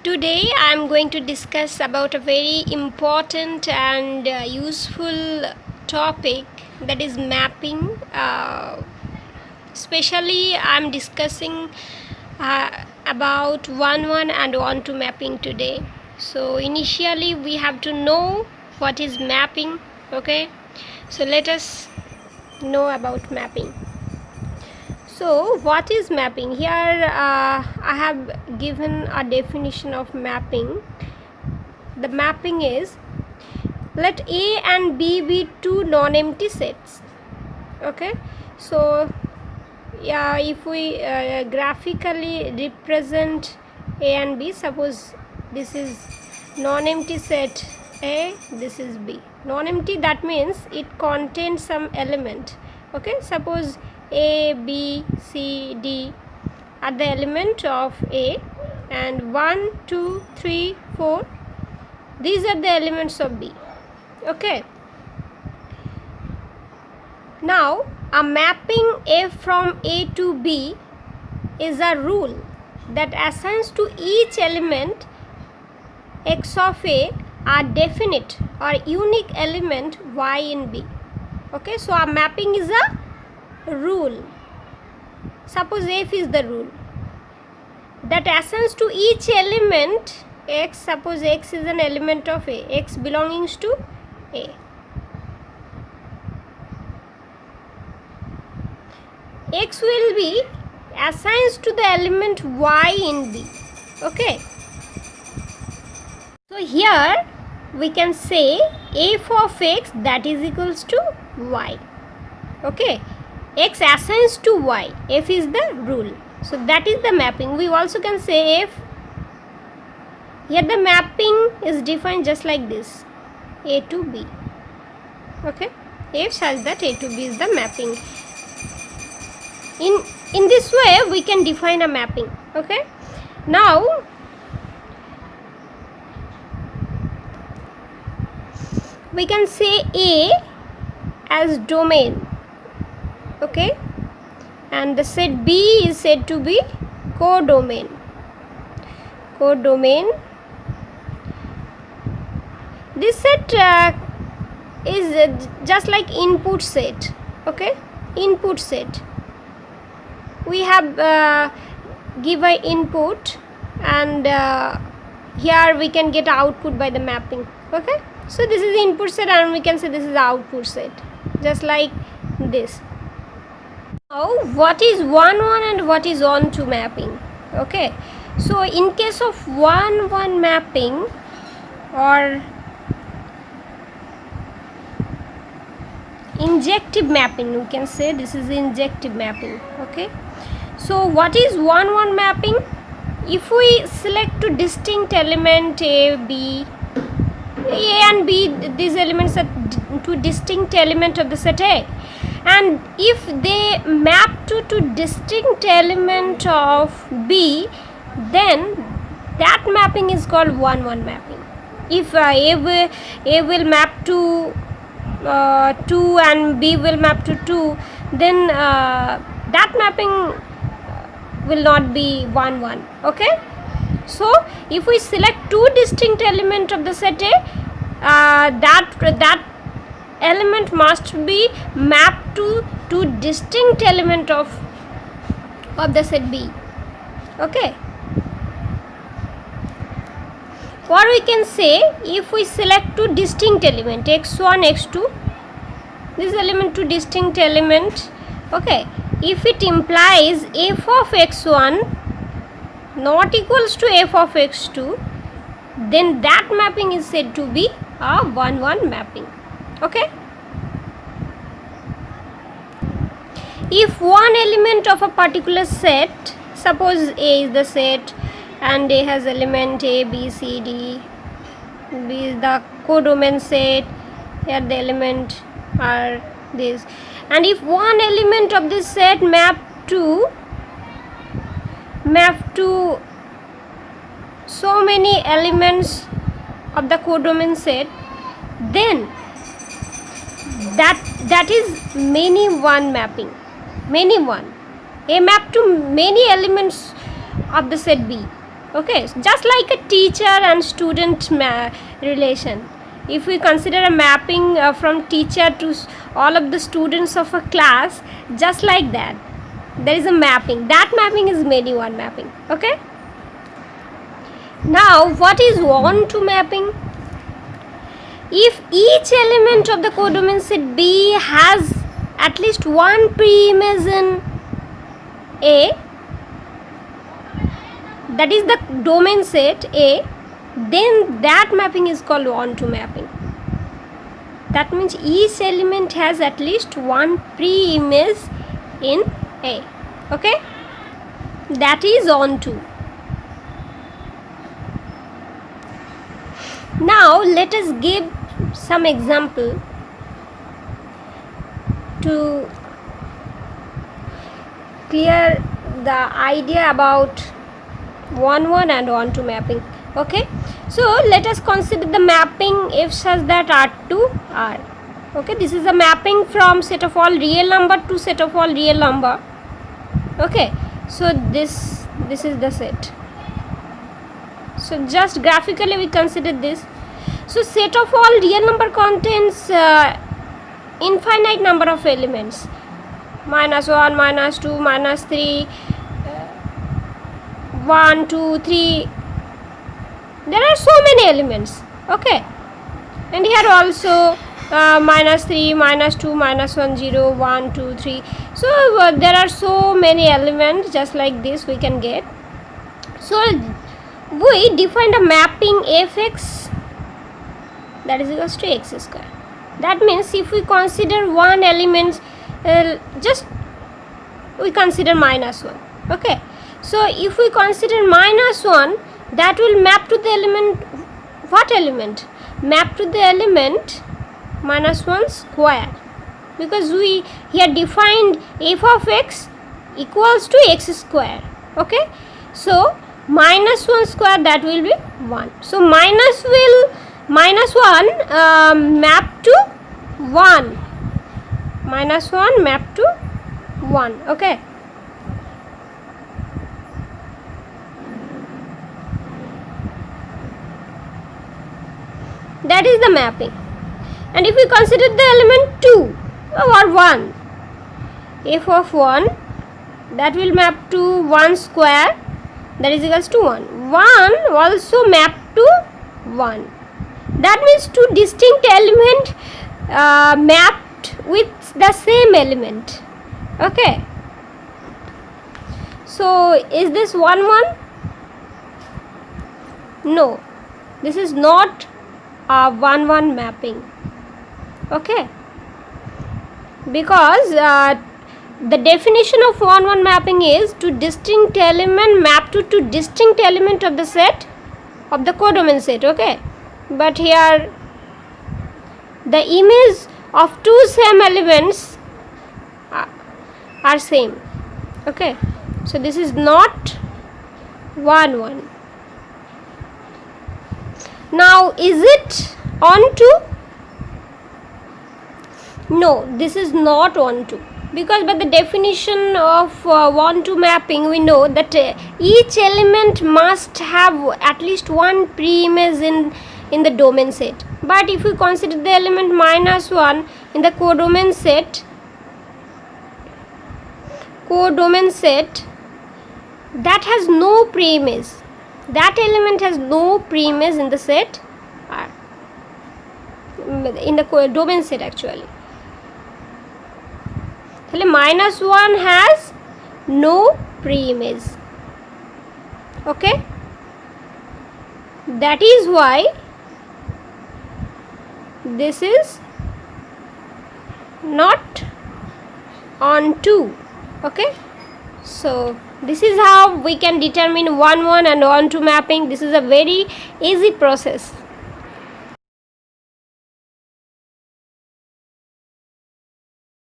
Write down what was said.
Today I am going to discuss about a very important and useful topic, that is mapping. Especially I am discussing about 1-1 and 1-2 mapping today. So initially we have to know what is mapping. Okay, so let us know about mapping. So what is mapping? Here I have given a definition of mapping. The mapping is, let A and B be two non-empty sets. Okay, so yeah, if we graphically represent A and B, suppose this is non-empty set A, this is B. Non-empty, that means it contains some element. Okay, suppose A, B, C, D are the element of A, and 1, 2, 3, 4, these are the elements of B. Okay, now a mapping F from A to B is a rule that assigns to each element X of A a definite or unique element Y in B. Okay, so a mapping is a rule. Suppose F is the rule that assigns to each element X. Suppose X is an element of A, X belongs to A. X will be assigned to the element Y in B. Okay, so here we can say F of X, that is equals to Y. Okay, X assigns to Y, F is the rule, so that is the mapping. We also can say F, here the mapping is defined just like this, A to B. Okay, F such that A to B is the mapping. In this way we can define a mapping. Okay, now we can say A as domain. Okay, and the set B is said to be codomain. Codomain, this set is just like input set. Okay, input set, we have given input, and here we can get output by the mapping. Okay, so this is the input set and we can say this is the output set, just like this. Now what is 1-1 and what is 1-2 mapping? Okay, so in case of 1-1 mapping or injective mapping, we can say this is injective mapping. Okay, so what is 1-1 mapping? If we select two distinct element A, B, A and B, these elements are two distinct element of the set A, and if they map to two distinct element of B, then that mapping is called 1-1 mapping. If A will map to 2 and B will map to 2, then that mapping will not be 1-1. Okay, so if we select two distinct element of the set A, that element must be mapped to two distinct element of the set B. Okay, or we can say if we select two distinct element x1, x2, this element two distinct element. Okay, if it implies f of x1 not equals to f of x2, then that mapping is said to be a 1-1 mapping. Okay, if one element of a particular set, suppose A is the set and A has element A, B, C, D, B is the codomain set, here the element are this, and if one element of this set map to so many elements of the codomain set, then that is many one mapping. Many one, A map to many elements of the set B. Okay, just like a teacher and student relation. If we consider a mapping from teacher to all of the students of a class, just like that, there is a mapping. That mapping is many one mapping. Okay. Now, what is one-to mapping? If each element of the codomain set B has at least one pre-image in A, that is the domain set A, then that mapping is called one-to mapping. That means each element has at least one pre-image in A. Okay, that is onto. Now let us give some example to clear the idea about one and onto mapping. Okay, so let us consider the mapping if such that R to R. Okay, this is a mapping from set of all real number to set of all real number. Okay, so this is the set. So just graphically we consider this. So set of all real number contains infinite number of elements, -1, -2, -3, 1, 2, 3. There are so many elements. Okay, and here also -3, -2, -1, 0, 1, 2, 3. So there are so many elements, just like this we can get. So we defined a mapping fx, that is equals to x square. That means if we consider one element, just we consider -1. Okay, so if we consider -1, that will map to the element, what element? Map to the element -1 square, because we here defined f of x equals to x square. Okay, so -1 square, that will be 1. So -1 map to 1, -1 map to 1. Okay, that is the mapping. And if we consider the element 2 or 1, f of 1, that will map to 1 square, that is equals to 1. 1 also map to 1. That means two distinct element mapped with the same element. Okay, so is this 1, 1? No, this is not a 1, 1 mapping. Okay, because the definition of 1, 1 mapping is two distinct element mapped to two distinct element of the set of the codomain set. Okay, but here the image of two same elements are same. Okay, so this is not 1, 1. Now is it onto? No, this is not onto, because by the definition of one-to mapping we know that each element must have at least one pre-image in the domain set. But if we consider the element -1 in the codomain set, that has no pre-image, that element has no pre-image in the set R, in the domain set actually. -1 has no pre-image. Okay, that is why this is not onto. Okay, so this is how we can determine 1, 1 and onto mapping. This is a very easy process.